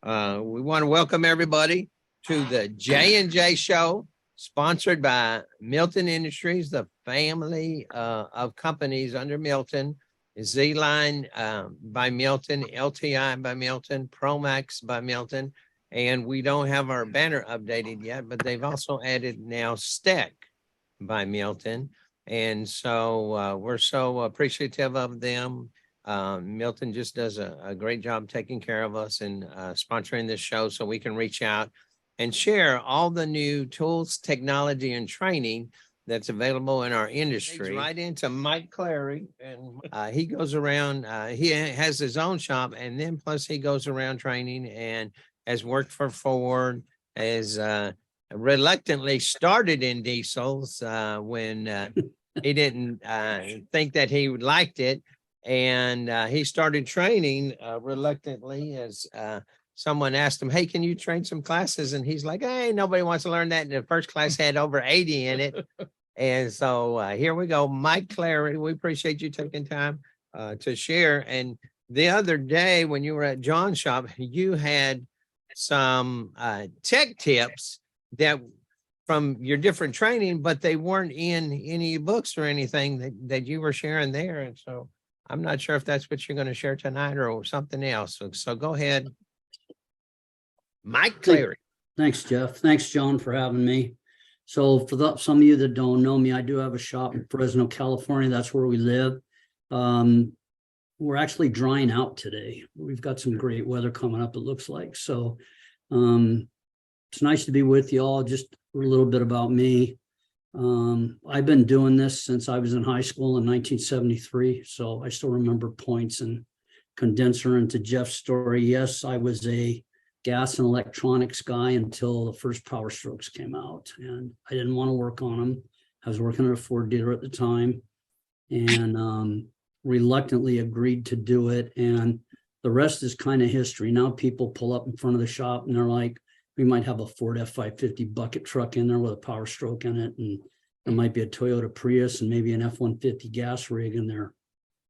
We want to welcome everybody to the J&J Show, sponsored by Milton Industries, the family of companies under Milton. Z-Line by Milton, LTI by Milton, Promax by Milton, and we don't have our banner updated yet, but they've also added now Steck by Milton. And so we're so appreciative of them. Milton just does a great job taking care of us and sponsoring this show so we can reach out and share all the new tools, technology, and training that's available in our industry. He's right into Mike Cleary, and he goes around, he has his own shop, and then plus he goes around training and has worked for Ford, has reluctantly started in diesels when he didn't think that he liked it. And he started training reluctantly as someone asked him, hey, can you train some classes? And he's like, hey, nobody wants to learn that. And the first class had over 80 in it. And so here we go. Mike Cleary, we appreciate you taking time to share. And the other day when you were at John's shop, you had some tech tips that from your different training, but they weren't in any books or anything that you were sharing there. And so I'm not sure if that's what you're going to share tonight or something else. So go ahead. Mike Cleary. Thanks, Jeff. Thanks, John, for having me. So for some of you that don't know me, I do have a shop in Fresno, California. That's where we live. We're actually drying out today. We've got some great weather coming up, it looks like. So it's nice to be with you all. Just a little bit about me. I've been doing this since I was in high school in 1973. So I still remember points and condenser. And to Jeff's story, yes, I was a gas and electronics guy until the first Power Strokes came out, and I didn't want to work on them. I was working at a Ford dealer at the time, and reluctantly agreed to do it. And the rest is kind of history. Now people pull up in front of the shop and they're like, we might have a Ford F550 bucket truck in there with a Power Stroke in it, and there might be a Toyota Prius and maybe an F-150 gas rig in there.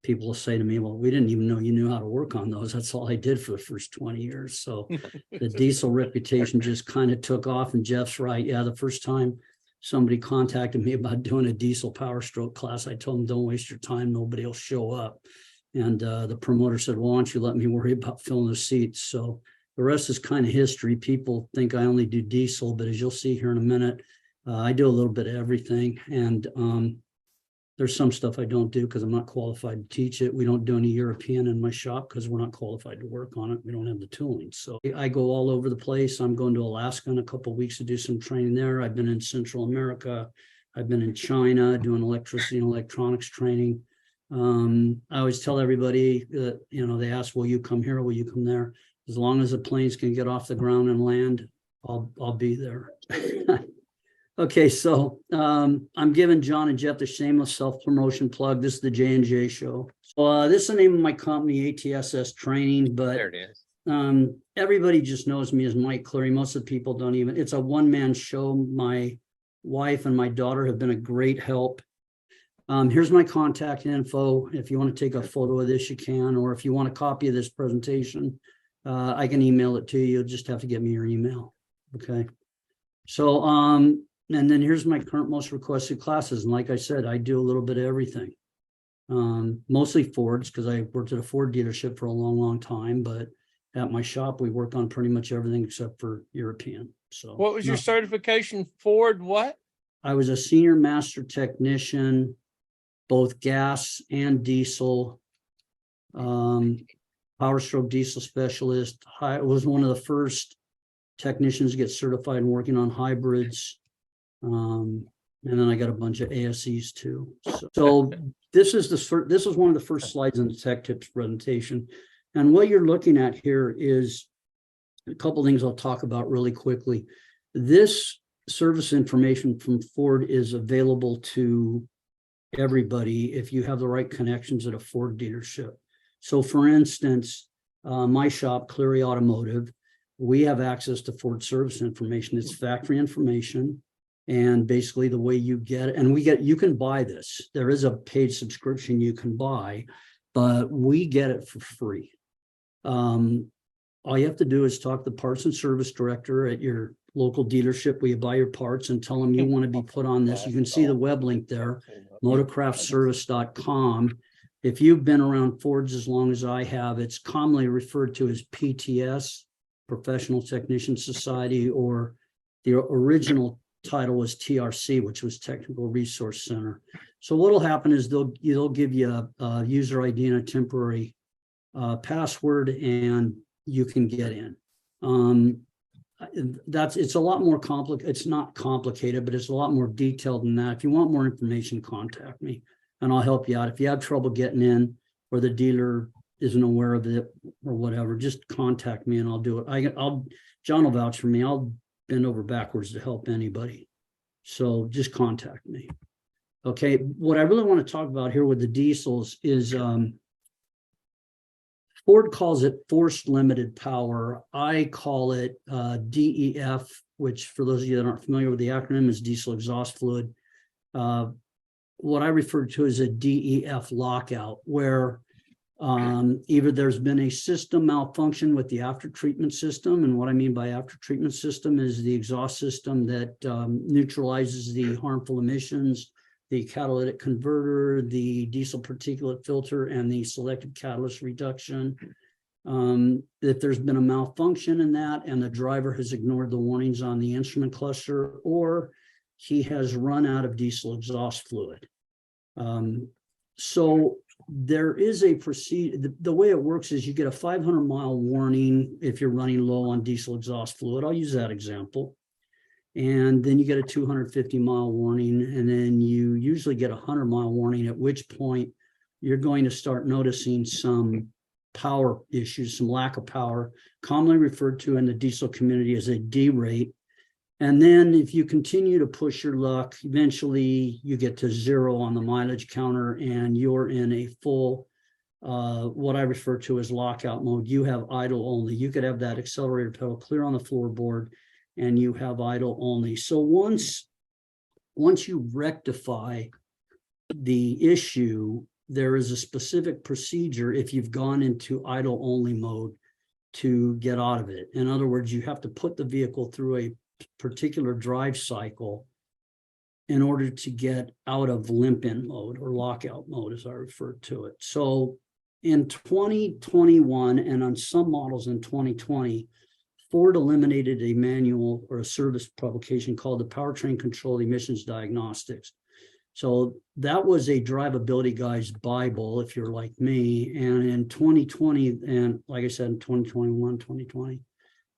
People will say to me, well, we didn't even know you knew how to work on those. That's all I did for the first 20 years. So the diesel reputation just kind of took off. And Jeff's right. Yeah, the first time somebody contacted me about doing a diesel Power Stroke class, I told them, don't waste your time. Nobody will show up. And the promoter said, well, why don't you let me worry about filling the seats? So the rest is kind of history. People think I only do diesel, but as you'll see here in a minute, I do a little bit of everything. And there's some stuff I don't do because I'm not qualified to teach it. We don't do any European in my shop because we're not qualified to work on it. We don't have the tooling. So I go all over the place. I'm going to Alaska in a couple of weeks to do some training there. I've been in Central America. I've been in China doing electricity and electronics training. I always tell everybody that, they ask, will you come here or will you come there? As long as the planes can get off the ground and land, I'll be there. Okay, so I'm giving John and Jeff the shameless self-promotion plug. This is the J&J Show. So this is the name of my company, ATSS Training, but There it is. Everybody just knows me as Mike Cleary. Most of the people don't even. It's a one-man show. My wife and my daughter have been a great help. Here's my contact info. If you want to take a photo of this, you can, or if you want a copy of this presentation, I can email it to you. You'll just have to get me your email. Okay. So, and then here's my current most requested classes. And like I said, I do a little bit of everything. Mostly Fords because I worked at a Ford dealership for a long, long time. But at my shop, we work on pretty much everything except for European. So what was your certification? Ford what? I was a senior master technician, both gas and diesel, Power Stroke diesel specialist. I was one of the first technicians to get certified and working on hybrids. And then I got a bunch of ASEs too. So this is one of the first slides in the tech tips presentation. And what you're looking at here is a couple of things I'll talk about really quickly. This service information from Ford is available to everybody if you have the right connections at a Ford dealership. So for instance, my shop, Cleary Automotive, we have access to Ford service information. It's factory information. And basically the way you get it, and you can buy this. There is a paid subscription you can buy, but we get it for free. all you have to do is talk to the parts and service director at your local dealership where you buy your parts and tell them you want to be put on this. You can see the web link there, motorcraftservice.com. If you've been around Fords as long as I have, it's commonly referred to as PTS, Professional Technician Society, or the original title was TRC, which was Technical Resource Center. So what'll happen is they'll give you a user ID and a temporary password, and you can get in. It's a lot more complicated. It's not complicated, but it's a lot more detailed than that. If you want more information, contact me and I'll help you out. If you have trouble getting in or the dealer isn't aware of it or whatever, just contact me and I'll do it. John will vouch for me. I'll bend over backwards to help anybody. So just contact me. Okay. What I really want to talk about here with the diesels is, Ford calls it forced limited power. I call it DEF, which for those of you that aren't familiar with the acronym is diesel exhaust fluid. What I refer to as a DEF lockout, where either there's been a system malfunction with the after treatment system. And what I mean by after treatment system is the exhaust system that neutralizes the harmful emissions, the catalytic converter, the diesel particulate filter, and the selective catalyst reduction. If there's been a malfunction in that and the driver has ignored the warnings on the instrument cluster, or he has run out of diesel exhaust fluid. So there is a procedure. The way it works is you get a 500-mile warning if you're running low on diesel exhaust fluid. I'll use that example. And then you get a 250-mile warning, and then you usually get a 100-mile warning, at which point you're going to start noticing some power issues, some lack of power, commonly referred to in the diesel community as a D-rate. And then if you continue to push your luck, eventually you get to zero on the mileage counter and you're in a full, what I refer to as lockout mode. You have idle only. You could have that accelerator pedal clear on the floorboard and you have idle only. So once you rectify the issue, there is a specific procedure if you've gone into idle only mode to get out of it. In other words, you have to put the vehicle through a particular drive cycle in order to get out of limp-in mode or lockout mode, as I refer to it. So in 2021 and on some models in 2020, Ford eliminated a manual or a service publication called the Powertrain Control Emissions Diagnostics. So that was a drivability guy's Bible, if you're like me. And in 2020, and like I said, in 2021, 2020,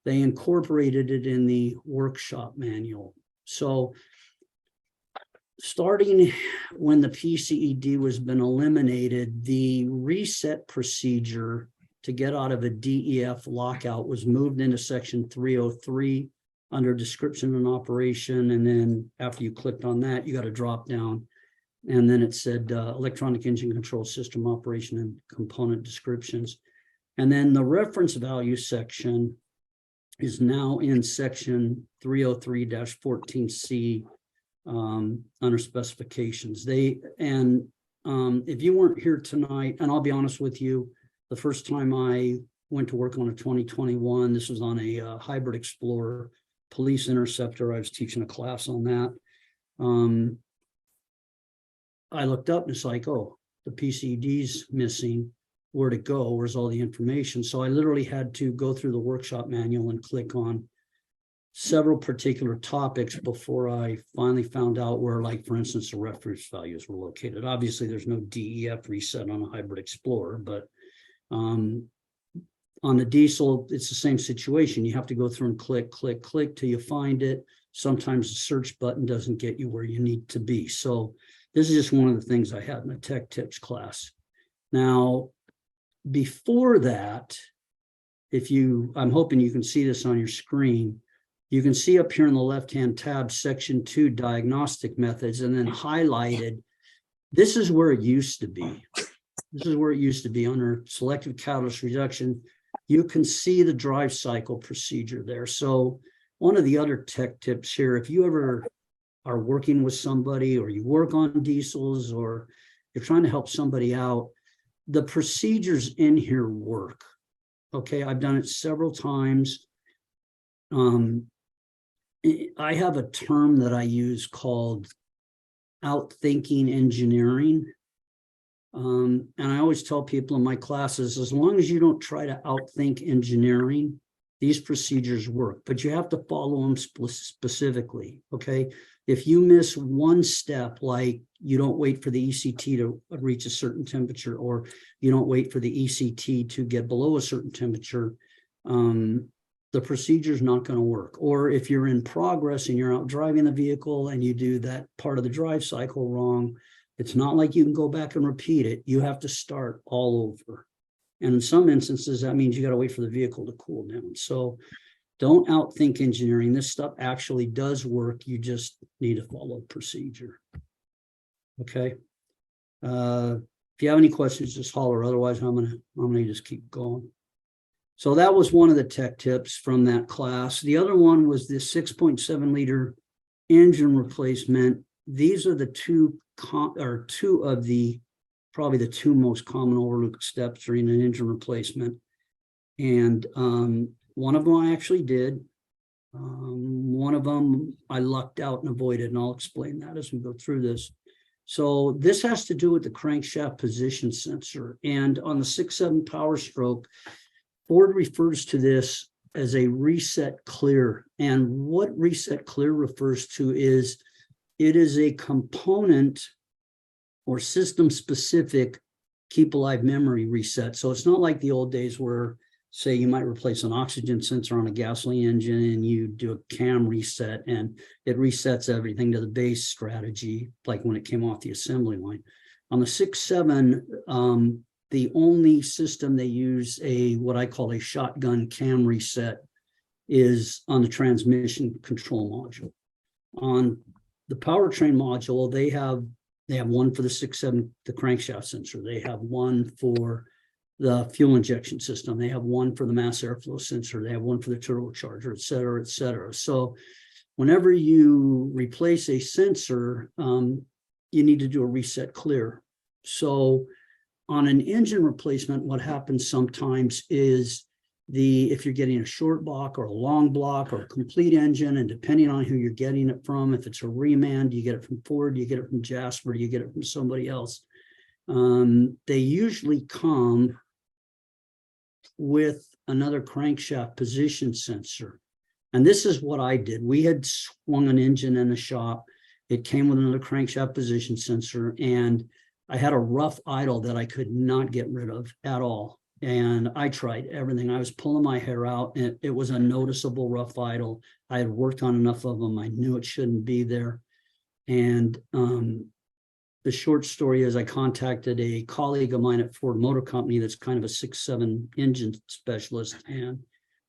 they incorporated it in the workshop manual. So starting when the PCED was been eliminated, the reset procedure to get out of a DEF lockout was moved into section 303 under description and operation. And then after you clicked on that, you got a drop down. And then it said electronic engine control system operation and component descriptions. And then the reference value section is now in section 303-14C under specifications. If you weren't here tonight, and I'll be honest with you, the first time I went to work on a 2021, this was on a hybrid Explorer police interceptor. I was teaching a class on that. I looked up and it's like, oh, the PCD's missing. Where'd it go? Where's all the information? So I literally had to go through the workshop manual and click on several particular topics before I finally found out where, like, for instance, the reference values were located. Obviously, there's no DEF reset on a hybrid Explorer, but on the diesel, it's the same situation. You have to go through and click till you find it. Sometimes the search button doesn't get you where you need to be. So this is just one of the things I had in the tech tips class. Now, before that, I'm hoping you can see this on your screen. You can see up here in the left-hand tab, section 2, diagnostic methods, and then highlighted. This is where it used to be. This is where it used to be under selective catalyst reduction. You can see the drive cycle procedure there. So one of the other tech tips here, if you ever are working with somebody or you work on diesels or you're trying to help somebody out, the procedures in here work. Okay, I've done it several times. I have a term that I use called outthinking engineering. And I always tell people in my classes, as long as you don't try to outthink engineering, these procedures work, but you have to follow them specifically, okay? If you miss one step, like you don't wait for the ECT to reach a certain temperature, or you don't wait for the ECT to get below a certain temperature, the procedure is not going to work. Or if you're in progress and you're out driving the vehicle and you do that part of the drive cycle wrong, it's not like you can go back and repeat it. You have to start all over. And in some instances, that means you got to wait for the vehicle to cool down. So don't outthink engineering. This stuff actually does work. You just need to follow procedure. Okay. If you have any questions, just holler. Otherwise, I'm gonna just keep going. So that was one of the tech tips from that class. The other one was the 6.7 liter engine replacement. These are the two of the probably the two most common overlooked steps during an engine replacement. And one of them I actually did. One of them I lucked out and avoided, and I'll explain that as we go through this. So this has to do with the crankshaft position sensor. And on the 6.7 Power Stroke, Ford refers to this as a reset clear. And what reset clear refers to is it is a component or system specific keep alive memory reset. So it's not like the old days where, say, you might replace an oxygen sensor on a gasoline engine and you do a cam reset and it resets everything to the base strategy, like when it came off the assembly line. On the 6.7, the only system they use what I call a shotgun cam reset is on the transmission control module. On the powertrain module, they have one for the 6.7, the crankshaft sensor. They have one for the fuel injection system. They have one for the mass airflow sensor. They have one for the turbocharger, et cetera, et cetera. So whenever you replace a sensor, you need to do a reset clear. So on an engine replacement, what happens sometimes is if you're getting a short block or a long block or a complete engine, and depending on who you're getting it from, if it's a remand, you get it from Ford, you get it from Jasper, you get it from somebody else. They usually come with another crankshaft position sensor. And this is what I did. We had swung an engine in the shop. It came with another crankshaft position sensor, and I had a rough idle that I could not get rid of at all. And I tried everything. I was pulling my hair out, and it was a noticeable rough idle. I had worked on enough of them. I knew it shouldn't be there. And the short story is I contacted a colleague of mine at Ford Motor Company that's kind of a 6.7 engine specialist. And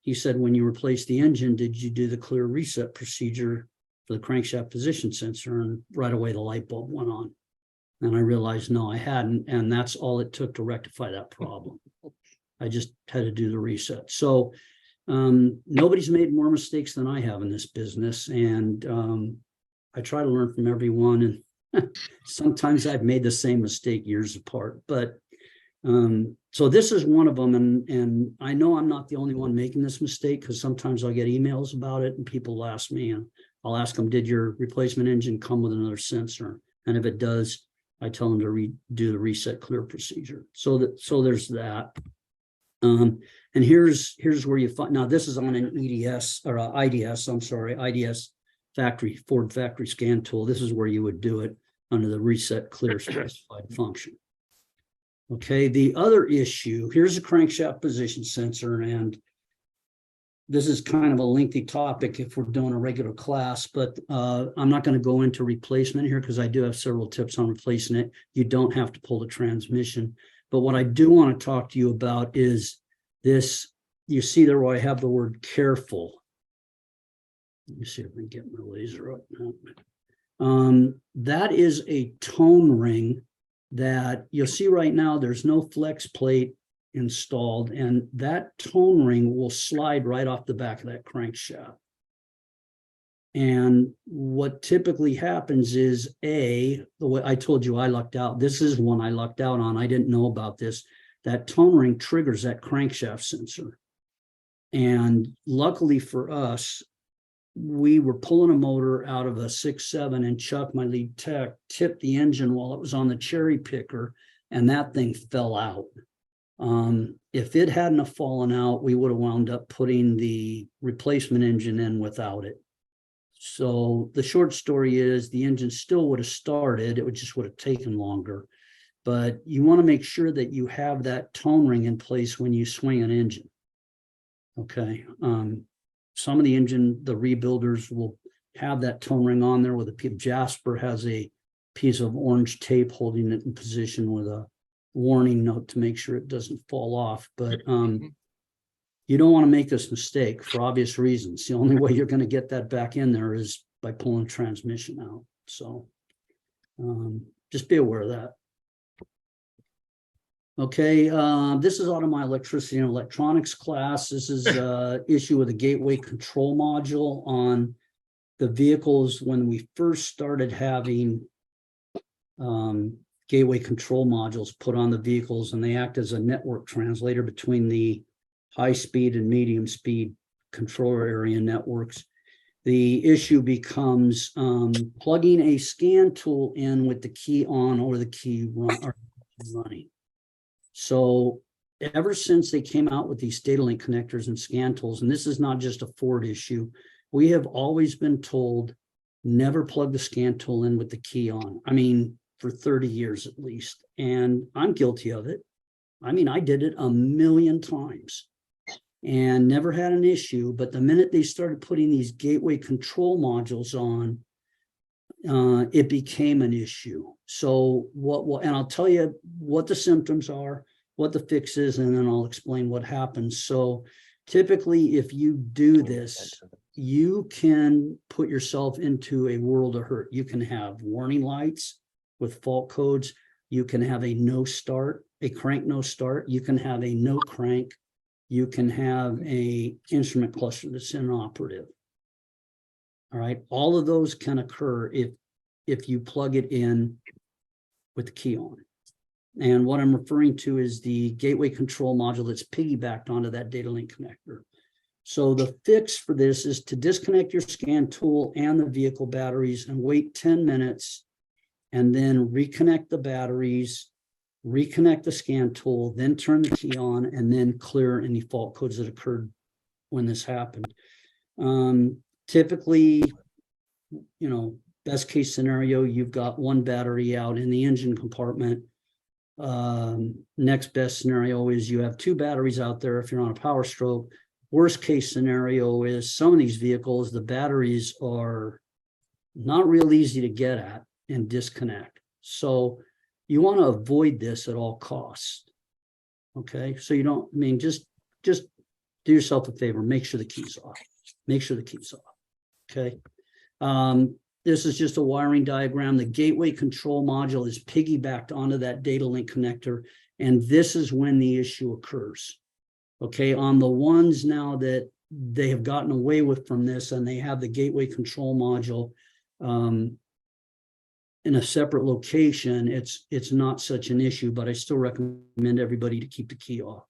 he said, when you replaced the engine, did you do the clear reset procedure for the crankshaft position sensor? And right away, the light bulb went on. And I realized, no, I hadn't. And that's all it took to rectify that problem. I just had to do the reset. So nobody's made more mistakes than I have in this business. And I try to learn from everyone. And sometimes I've made the same mistake years apart. But so this is one of them. And I know I'm not the only one making this mistake, because sometimes I'll get emails about it and people ask me, and I'll ask them, did your replacement engine come with another sensor? And if it does, I tell them to do the reset clear procedure. So there's that. And here's where you find, now this is on an EDS or IDS, I'm sorry, IDS Ford factory scan tool. This is where you would do it under the reset clear specified function. Okay, the other issue, here's a crankshaft position sensor, and this is kind of a lengthy topic if we're doing a regular class, but I'm not going to go into replacement here because I do have several tips on replacing it. You don't have to pull the transmission. But what I do want to talk to you about is this. You see there where I have the word careful. Let me see if I can get my laser up now. That is a tone ring that you'll see right now. There's no flex plate installed, and that tone ring will slide right off the back of that crankshaft. And what typically happens is, the way I told you I lucked out, this is one I lucked out on. I didn't know about this. that tone ring triggers that crankshaft sensor. And luckily for us, we were pulling a motor out of a 6.7, and Chuck, my lead tech, tipped the engine while it was on the cherry picker, and that thing fell out. If it hadn't have fallen out, we would have wound up putting the replacement engine in without it. So the short story is the engine still would have started. It just would have taken longer. But you want to make sure that you have that tone ring in place when you swing an engine. Okay. Some of the rebuilders will have that tone ring on there with a piece. Jasper has a piece of orange tape holding it in position with a warning note to make sure it doesn't fall off. But you don't want to make this mistake for obvious reasons. The only way you're going to get that back in there is by pulling the transmission out. So just be aware of that. Okay, this is out of my electricity and electronics class. This is issue with the gateway control module on the vehicles. When we first started having gateway control modules put on the vehicles, and they act as a network translator between the high speed and medium speed controller area networks. The issue becomes plugging a scan tool in with the key on or the key running. So ever since they came out with these data link connectors and scan tools, and this is not just a Ford issue, we have always been told never plug the scan tool in with the key on. I mean, for 30 years at least. And I'm guilty of it. I mean, I did it a million times and never had an issue. But the minute they started putting these gateway control modules on, it became an issue. So and I'll tell you what the symptoms are, what the fix is, and then I'll explain what happens. So typically, if you do this, you can put yourself into a world of hurt. You can have warning lights with fault codes. You can have a no start, a crank no start. You can have a no crank. You can have a instrument cluster that's inoperative. All right, all of those can occur if you plug it in with the key on. And what I'm referring to is the gateway control module that's piggybacked onto that data link connector. So the fix for this is to disconnect your scan tool and the vehicle batteries and wait 10 minutes, and then reconnect the batteries, reconnect the scan tool, then turn the key on, and then clear any fault codes that occurred when this happened. Typically, you know, best case scenario, you've got one battery out in the engine compartment. Next best scenario is you have two batteries out there if you're on a power stroke. Worst case scenario is some of these vehicles, the batteries are not real easy to get at and disconnect. So you want to avoid this at all costs. Okay, so you don't, I mean, just do yourself a favor, make sure the key's off. Make sure the key's off. Okay. This is just a wiring diagram. The gateway control module is piggybacked onto that data link connector, and this is when the issue occurs. Okay, on the ones now that they have gotten away with from this and they have the gateway control module in a separate location, it's not such an issue, but I still recommend everybody to keep the key off.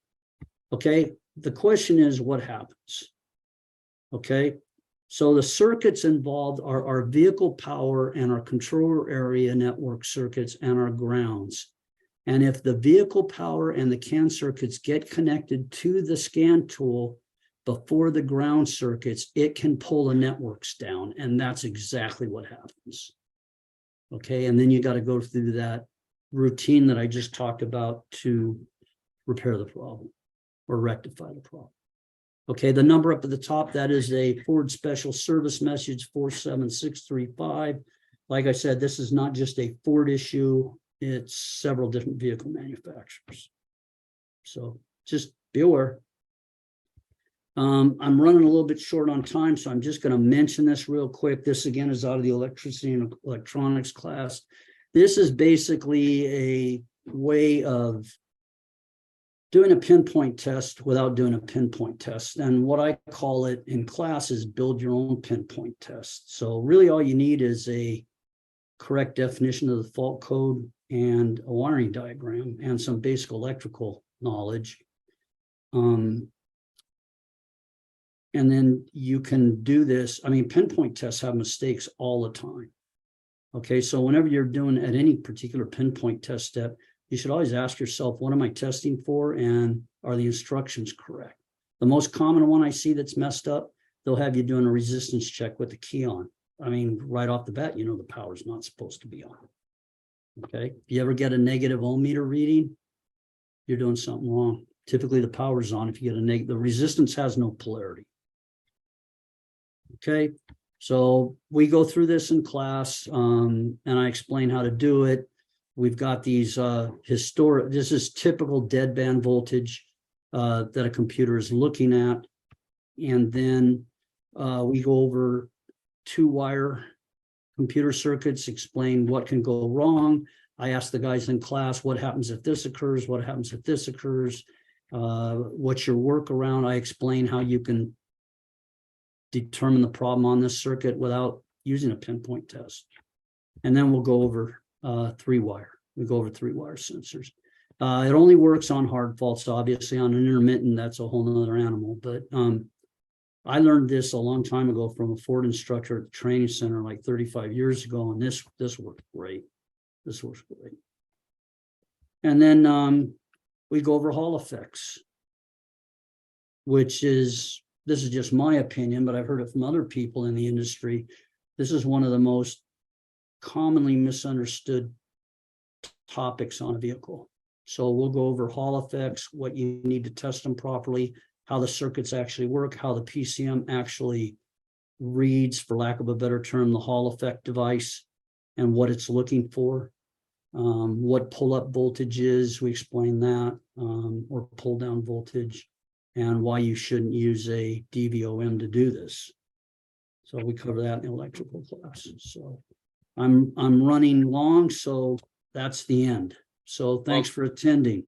Okay, the question is what happens? Okay, so the circuits involved are our vehicle power and our controller area network circuits and our grounds. And if the vehicle power and the CAN circuits get connected to the scan tool before the ground circuits, it can pull the networks down. And that's exactly what happens. Okay, and then you got to go through that routine that I just talked about to repair the problem or rectify the problem. Okay, the number up at the top, that is a Ford Special Service Message 47635. Like I said, this is not just a Ford issue, it's several different vehicle manufacturers. So just be aware. I'm running a little bit short on time, so I'm just going to mention this real quick. This again is out of the electricity and electronics class. This is basically a way of doing a pinpoint test without doing a pinpoint test. And what I call it in class is build your own pinpoint test. So really all you need is a correct definition of the fault code and a wiring diagram and some basic electrical knowledge. And then you can do this. I mean, pinpoint tests have mistakes all the time. Okay, so whenever you're doing at any particular pinpoint test step, you should always ask yourself, what am I testing for? And are the instructions correct? The most common one I see that's messed up, they'll have you doing a resistance check with the key on. I mean, right off the bat, you know the power's not supposed to be on. Okay, if you ever get a negative ohm meter reading, you're doing something wrong. Typically the power's on if you get a negative. The resistance has no polarity. Okay, so we go through this in class, and I explain how to do it. We've got these historic, this is typical deadband voltage that a computer is looking at. And then we go over 2-wire computer circuits, explain what can go wrong. I ask the guys in class, what happens if this occurs? What happens if this occurs? What's your workaround? I explain how you can determine the problem on this circuit without using a pinpoint test. And then we'll go over 3-wire. We go over 3-wire sensors. It only works on hard faults, obviously. On an intermittent, that's a whole nother animal. But I learned this a long time ago from a Ford instructor at the training center like 35 years ago, and this worked great. This works great. And then we go over Hall effects, which is, this is just my opinion, but I've heard it from other people in the industry. This is one of the most commonly misunderstood topics on a vehicle. So we'll go over Hall effects, what you need to test them properly, how the circuits actually work, how the PCM actually reads, for lack of a better term, the Hall effect device and what it's looking for. What pull-up voltage is, we explain that, or pull-down voltage, and why you shouldn't use a DVOM to do this. So we cover that in electrical class. So I'm running long, so that's the end. So thanks for attending.